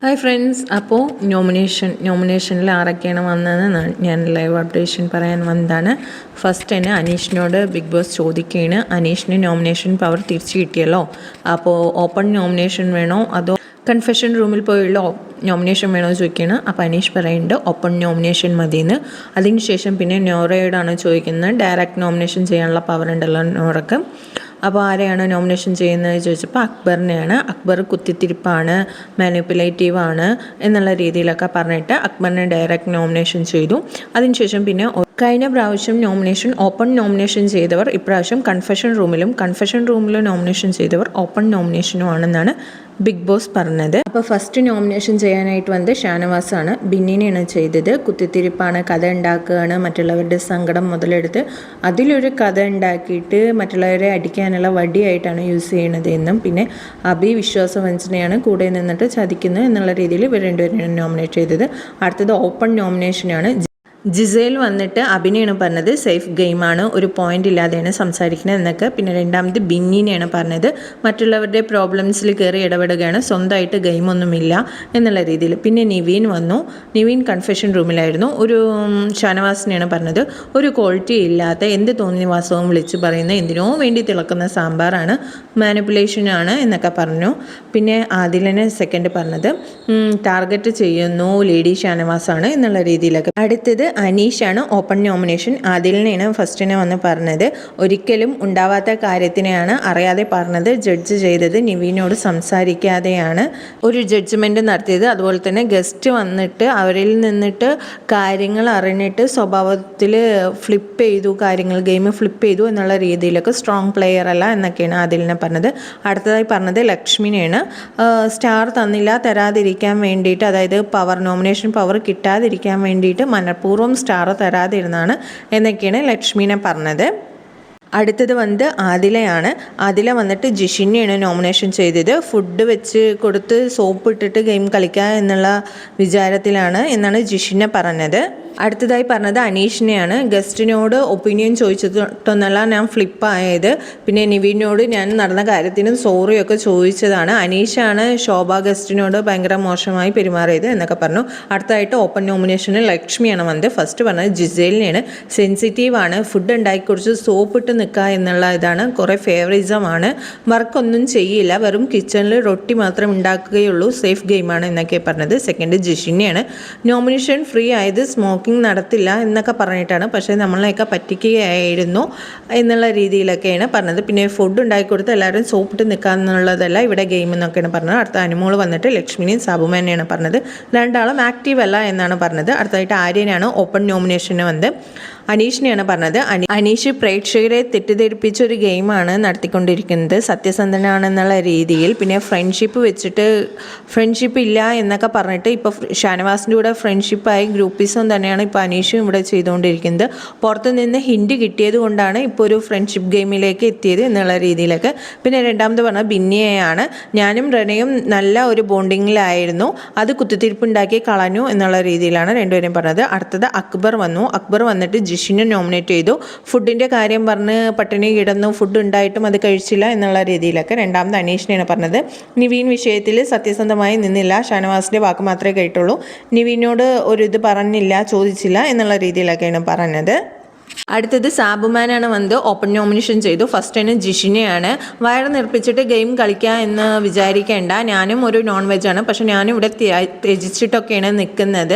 Hi friends, അപ്പോൾ നോമിനേഷനിൽ ആരൊക്കെയാണ് വന്നതെന്ന് ഞാൻ ലൈവ് അപ്ഡേഷൻ പറയാൻ വന്നതാണ്. ഫസ്റ്റ് തന്നെ അനീഷിനോട് ബിഗ് ബോസ് ചോദിക്കുകയാണ്, അനീഷിന് നോമിനേഷൻ പവർ തിരിച്ചു കിട്ടിയല്ലോ, അപ്പോൾ ഓപ്പൺ നോമിനേഷൻ വേണോ അതോ കൺഫെഷൻ റൂമിൽ പോയുള്ള നോമിനേഷൻ വേണോ ചോദിക്കുകയാണ്. അപ്പോൾ അനീഷ് പറയുന്നുണ്ട് ഓപ്പൺ നോമിനേഷൻ മതിയെന്ന്. അതിനുശേഷം പിന്നെ നോറയോടാണ് ചോദിക്കുന്നത്, ഡയറക്റ്റ് നോമിനേഷൻ ചെയ്യാനുള്ള പവർ ഉണ്ടല്ലോ നോറക്ക്. അപ്പോൾ ആരെയാണ് നോമിനേഷൻ ചെയ്യുന്നത് ചോദിച്ചപ്പോൾ അക്ബറിനെയാണ്. അക്ബർ കുത്തിത്തിരിപ്പാണ്, മാനിപ്പുലേറ്റീവാണ് എന്നുള്ള രീതിയിലൊക്കെ പറഞ്ഞിട്ട് അക്ബറിനെ ഡയറക്റ്റ് നോമിനേഷൻ ചെയ്തു. അതിനുശേഷം പിന്നെ കഴിഞ്ഞ പ്രാവശ്യം ഓപ്പൺ നോമിനേഷൻ ചെയ്തവർ ഇപ്രാവശ്യം കൺഫെഷൻ റൂമിലും നോമിനേഷൻ ചെയ്തവർ ഓപ്പൺ നോമിനേഷനും ആണെന്നാണ് ബിഗ് ബോസ് പറഞ്ഞത്. അപ്പോൾ ഫസ്റ്റ് നോമിനേഷൻ ചെയ്യാനായിട്ട് വന്നത് ഷാനവാസാണ്. ബിന്നിനെയാണ് ചെയ്തത്. കുത്തിത്തിരിപ്പാണ്, കഥ ഉണ്ടാക്കുകയാണ്, മറ്റുള്ളവരുടെ സങ്കടം മുതലെടുത്ത് അതിലൊരു കഥ ഉണ്ടാക്കിയിട്ട് മറ്റുള്ളവരെ അടിക്കാനുള്ള വടിയായിട്ടാണ് യൂസ് ചെയ്യണത് എന്നും, പിന്നെ അഭി വിശ്വാസവഞ്ചനയാണ്, കൂടെ നിന്നിട്ട് ചതിക്കുന്നത് എന്നുള്ള രീതിയിൽ ഇവർ രണ്ടുപേരും നോമിനേറ്റ് ചെയ്തത്. അടുത്തത് ഓപ്പൺ നോമിനേഷനാണ്. ജിസേൽ വന്നിട്ട് അഭിനയാണ് പറഞ്ഞത് സേഫ് ഗെയിമാണ്, ഒരു പോയിന്റ് ഇല്ലാതെയാണ് സംസാരിക്കുന്നത് എന്നൊക്കെ. പിന്നെ രണ്ടാമത് ബിന്നിനെയാണ് പറഞ്ഞത് മറ്റുള്ളവരുടെ പ്രോബ്ലംസിൽ കയറി ഇടപെടുകയാണ്, സ്വന്തമായിട്ട് ഗെയിമൊന്നുമില്ല എന്നുള്ള രീതിയിൽ. പിന്നെ നിവീൻ വന്നു. നിവീൻ കൺഫെഷൻ റൂമിലായിരുന്നു. ഒരു ഷാനവാസിനെയാണ് പറഞ്ഞത് ഒരു ക്വാളിറ്റി ഇല്ലാത്ത എന്ത് തോന്നിയ വാസവും വിളിച്ച് പറയുന്ന എന്തിനോ വേണ്ടി തിളക്കുന്ന സാമ്പാറാണ്, മാനിപ്പുലേഷനാണ് എന്നൊക്കെ പറഞ്ഞു. പിന്നെ ആദിലിനെ സെക്കൻഡ് പറഞ്ഞത് ടാർഗറ്റ് ചെയ്യുന്നു ലേഡി ഷാനവാസാണ് എന്നുള്ള രീതിയിലൊക്കെ. അടുത്തത് അനീഷാണ്. Open nomination. ആദിലിനെയാണ് ഫസ്റ്റിനെ വന്ന് പറഞ്ഞത്. ഒരിക്കലും ഉണ്ടാവാത്ത കാര്യത്തിനെയാണ് അറിയാതെ പറഞ്ഞത്. ജഡ്ജ് ചെയ്തത് നിവീനോട് സംസാരിക്കാതെയാണ് ഒരു ജഡ്ജ്മെൻറ്റ് നടത്തിയത്. അതുപോലെ തന്നെ ഗസ്റ്റ് വന്നിട്ട് അവരിൽ നിന്നിട്ട് കാര്യങ്ങൾ അറിഞ്ഞിട്ട് സ്വഭാവത്തിൽ ഗെയിം ഫ്ലിപ്പ് ചെയ്തു എന്നുള്ള രീതിയിലൊക്കെ സ്ട്രോങ് പ്ലെയർ അല്ല എന്നൊക്കെയാണ് ആദിലിനെ പറഞ്ഞത്. അടുത്തതായി പറഞ്ഞത് ലക്ഷ്മിനെയാണ്. സ്റ്റാർ തരാതിരിക്കാൻ വേണ്ടിയിട്ട്, അതായത് നോമിനേഷൻ പവർ കിട്ടാതിരിക്കാൻ വേണ്ടിയിട്ട് മനഃപൂർവ്വം സ്റ്റാർ തരാതിരുന്നാണ് എന്നൊക്കെയാണ് ലക്ഷ്മിനെ പറഞ്ഞത്. അടുത്തത് വന്നിട്ട് ആദിലയാണ്. ആദില വന്നിട്ട് ജിഷിനെയാണ് നോമിനേഷൻ ചെയ്തത്. ഫുഡ് വെച്ച് കൊടുത്ത് സോപ്പ് ഇട്ടിട്ട് ഗെയിം കളിക്കുക എന്നുള്ള വിചാരത്തിലാണ് എന്നാണ് ജിഷിനെ പറഞ്ഞത്. അടുത്തതായി പറഞ്ഞത് അനീഷിനെയാണ്. ഗസ്റ്റിനോട് ഒപ്പീനിയൻ ചോദിച്ചിട്ടൊന്നല്ല ഞാൻ ഫ്ലിപ്പായത്, പിന്നെ നിവീനോട് ഞാൻ നടന്ന കാര്യത്തിന് സോറിയൊക്കെ ചോദിച്ചതാണ്. അനീഷാണ് ശോഭ ഗസ്റ്റിനോട് ഭയങ്കര മോശമായി പെരുമാറിയത് എന്നൊക്കെ പറഞ്ഞു. അടുത്തതായിട്ട് ഓപ്പൺ നോമിനേഷനിൽ ലക്ഷ്മിയാണ് വന്നത്. ഫസ്റ്റ് പറഞ്ഞത് ജിസേലിനെയാണ്. സെൻസിറ്റീവാണ്, ഫുഡ് ഉണ്ടാക്കി കുറിച്ച് സോപ്പിട്ട് നിൽക്കുക എന്നുള്ള ഇതാണ്, കുറേ ഫേവറിസമാണ്, വർക്കൊന്നും ചെയ്യില്ല, വെറും കിച്ചണിൽ റൊട്ടി മാത്രം ഉണ്ടാക്കുകയുള്ളൂ, സേഫ് ഗെയിമാണ് എന്നൊക്കെ പറഞ്ഞത്. സെക്കൻഡ് ജിഷിനെയാണ്. നോമിനേഷൻ ഫ്രീ ആയത് സ്മോക്കിംഗ് നടത്തില്ല എന്നൊക്കെ പറഞ്ഞിട്ടാണ്, പക്ഷേ നമ്മളെയൊക്കെ പറ്റിക്കുകയായിരുന്നു എന്നുള്ള രീതിയിലൊക്കെയാണ് പറഞ്ഞത്. പിന്നെ ഫുഡ് ഉണ്ടാക്കി കൊടുത്ത് എല്ലാവരും സോപ്പിട്ട് നിൽക്കാന്നുള്ളതല്ല ഇവിടെ ഗെയിം എന്നൊക്കെയാണ് പറഞ്ഞത്. അടുത്ത അനുമോൾ വന്നിട്ട് ലക്ഷ്മിനെയും സാബുമാനെയാണ് പറഞ്ഞത്. രണ്ടാളും ആക്റ്റീവ് അല്ല എന്നാണ് പറഞ്ഞത്. അടുത്തായിട്ട് ആര്യനാണ് ഓപ്പൺ നോമിനേഷന് വന്നത്. അനീഷിനെയാണ് പറഞ്ഞത്. അനീഷ് പ്രേക്ഷകരെ തെറ്റിദ്ധരിപ്പിച്ച ഒരു ഗെയിമാണ് നടത്തിക്കൊണ്ടിരിക്കുന്നത്, സത്യസന്ധനാണെന്നുള്ള രീതിയിൽ. പിന്നെ ഫ്രണ്ട്ഷിപ്പ് ഇല്ല എന്നൊക്കെ പറഞ്ഞിട്ട് ഇപ്പോൾ ഷാനവാസിൻ്റെ കൂടെ ഫ്രണ്ട്ഷിപ്പായി ഗ്രൂപ്പിസം തന്നെയാണ് ഇപ്പോൾ അനീഷും ഇവിടെ ചെയ്തുകൊണ്ടിരിക്കുന്നത്. പുറത്തു നിന്ന് ഹിൻഡ് കിട്ടിയത് കൊണ്ടാണ് ഇപ്പോൾ ഒരു ഫ്രണ്ട്ഷിപ്പ് ഗെയിമിലേക്ക് എത്തിയത് എന്നുള്ള രീതിയിലൊക്കെ. പിന്നെ രണ്ടാമത് പറഞ്ഞത് ബിന്നിയെയാണ്. ഞാനും റെനയും നല്ല ഒരു ബോണ്ടിങ്ങിലായിരുന്നു, അത് കുത്തിത്തിരിപ്പുണ്ടാക്കി കളഞ്ഞു എന്നുള്ള രീതിയിലാണ് രണ്ടുപേരും പറഞ്ഞത്. അടുത്തത് അക്ബർ വന്നു. അക്ബർ വന്നിട്ട് ജിഷിനെ നോമിനേറ്റ് ചെയ്തു. ഫുഡിൻ്റെ കാര്യം പറഞ്ഞ് പട്ടിണി കിടന്നു, ഫുഡ് ഉണ്ടായിട്ടും അത് കഴിച്ചില്ല എന്നുള്ള രീതിയിലൊക്കെ. രണ്ടാമത് അനീഷിനെയാണ് പറഞ്ഞത്. നിവീൻ വിഷയത്തിൽ സത്യസന്ധമായി നിന്നില്ല, ഷാനവാസിൻ്റെ വാക്ക് മാത്രമേ കേട്ടുള്ളൂ, നിവീനോട് ഒരു ഇത് പറഞ്ഞില്ല, ചോദിച്ചില്ല എന്നുള്ള രീതിയിലൊക്കെയാണ് പറഞ്ഞത്. അടുത്തത് സാബുമാനാണ് വന്നത്. ഓപ്പൺ നോമിനേഷൻ ചെയ്തു. ഫസ്റ്റ് തന്നെ ജിഷിനെയാണ്. വയറ് നിർപ്പിച്ചിട്ട് ഗെയിം കളിക്കുക എന്ന് വിചാരിക്കേണ്ട, ഞാനും ഒരു നോൺ വെജാണ്, പക്ഷെ ഞാനും ഇവിടെ ത്യജിച്ചിട്ടൊക്കെയാണ് നിൽക്കുന്നത്,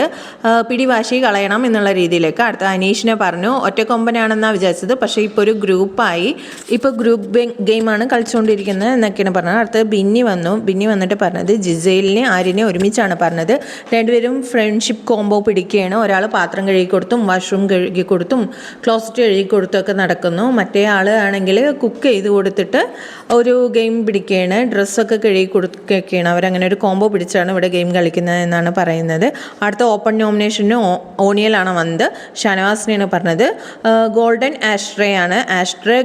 പിടിവാശി കളയണം എന്നുള്ള രീതിയിലേക്ക്. അടുത്ത അനീഷിനെ പറഞ്ഞു ഒറ്റക്കൊമ്പനാണെന്നാണ് വിചാരിച്ചത്, പക്ഷേ ഇപ്പോൾ ഒരു ഗ്രൂപ്പായി, ഇപ്പോൾ ഗ്രൂപ്പ് ഗെയിമാണ് കളിച്ചുകൊണ്ടിരിക്കുന്നത് എന്നൊക്കെയാണ് പറഞ്ഞത്. അടുത്തത് ബിന്നി വന്നിട്ട് പറഞ്ഞത് ജിസേലിനെ ആര്യനെ ഒരുമിച്ചാണ് പറഞ്ഞത്. രണ്ടുപേരും ഫ്രണ്ട്ഷിപ്പ് കോംബോ പിടിക്കുകയാണ്. ഒരാൾ പാത്രം കഴുകി കൊടുത്തും വാഷ്റൂം കഴുകി കൊടുത്തും ക്ലോസറ്റ് കഴുകി കൊടുത്തൊക്കെ നടക്കുന്നു. മറ്റേ ആൾ ആണെങ്കിൽ കുക്ക് ചെയ്ത് കൊടുത്തിട്ട് ഒരു ഗെയിം പിടിക്കുകയാണ്, ഡ്രസ്സൊക്കെ കഴുകി കൊടുക്കുകയൊക്കെയാണ്. അവരങ്ങനെ ഒരു കോംബോ പിടിച്ചാണ് ഇവിടെ ഗെയിം കളിക്കുന്നത് എന്നാണ് പറയുന്നത്. അടുത്ത ഓപ്പൺ നോമിനേഷന് ഓണിയലാണ് വന്നത്. ഷാനവാസിനെയാണ് പറഞ്ഞത്. ഗോൾഡൻ ആഷ്ട്രേ ആണ്. ആഷ്ട്രേ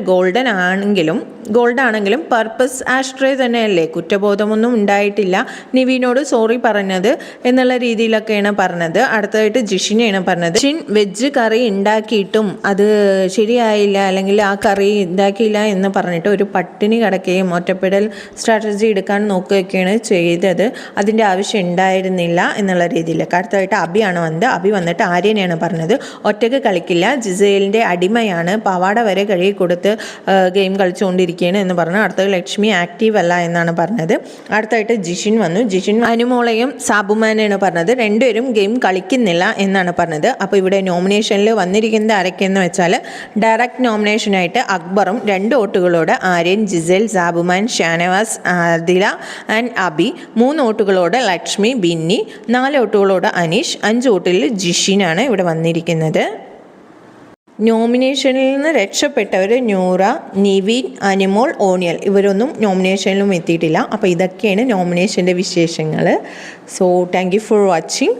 ഗോൾഡ് ആണെങ്കിലും പർപ്പസ് ആഷ്ട്രേ തന്നെയല്ലേ, കുറ്റബോധമൊന്നും ഉണ്ടായിട്ടില്ല, നിവീനോട് സോറി പറഞ്ഞത് എന്നുള്ള രീതിയിലൊക്കെയാണ് പറഞ്ഞത്. അടുത്തതായിട്ട് ജിഷിനെയാണ് പറഞ്ഞത്. ജിഷിൻ വെജ് കറി ഉണ്ടാക്കിയിട്ടും അത് ശരിയായില്ല അല്ലെങ്കിൽ ആ കറി ഇതാക്കിയില്ല എന്ന് പറഞ്ഞിട്ട് ഒരു പട്ടിണി കിടക്കുകയും ഒറ്റപ്പെടൽ സ്ട്രാറ്റജി എടുക്കാൻ നോക്കുകയൊക്കെയാണ് ചെയ്തത്. അതിൻ്റെ ആവശ്യം ഉണ്ടായിരുന്നില്ല എന്നുള്ള രീതിയിൽ. അടുത്തതായിട്ട് അബിയാണ് വന്നത്. അബി വന്നിട്ട് ആര്യനെയാണ് പറഞ്ഞത് ഒറ്റയ്ക്ക് കളിക്കില്ല, ജിസേലിൻ്റെ അടിമയാണ്, പവാട വരെ കഴുകി കൊടുത്ത് ഗെയിം കളിച്ചുകൊണ്ടിരിക്കുകയാണ് എന്ന് പറഞ്ഞു. അടുത്തത് ലക്ഷ്മി ആക്റ്റീവ് അല്ല എന്നാണ് പറഞ്ഞത്. അടുത്തായിട്ട് ജിഷിൻ വന്നു. ജിഷിൻ അനുമോളെയും സാബുമാനെയാണ് പറഞ്ഞത് രണ്ടുപേരും ഗെയിം കളിക്കുന്നില്ല എന്നാണ് പറഞ്ഞത്. അപ്പോൾ ഇവിടെ നോമിനേഷനിൽ വന്നിരിക്കുന്നത് ആരൊക്കെയെന്ന് വെച്ചാൽ ഡയറക്റ്റ് നോമിനേഷനായിട്ട് അക്ബറും 2 വോട്ടുകളോട് ആര്യൻ, ജിസേൽ, സാബുമാൻ, ഷാനവാസ്, ആദില ആൻഡ് അബി, 3 വോട്ടുകളോട് ലക്ഷ്മി, ബിന്നി, 4 വോട്ടുകളോട് അനീഷ്, 5 വോട്ടിൽ ജിഷിനാണ് ഇവിടെ വന്നിരിക്കുന്നത്. നോമിനേഷനിൽ നിന്ന് രക്ഷപ്പെട്ടവർ നൂറ, നിവിൻ, അനിമോൾ, ഓണിയൽ ഇവരൊന്നും നോമിനേഷനിലും എത്തിയിട്ടില്ല. അപ്പോൾ ഇതൊക്കെയാണ് നോമിനേഷൻ്റെ വിശേഷങ്ങൾ. So thank you for watching.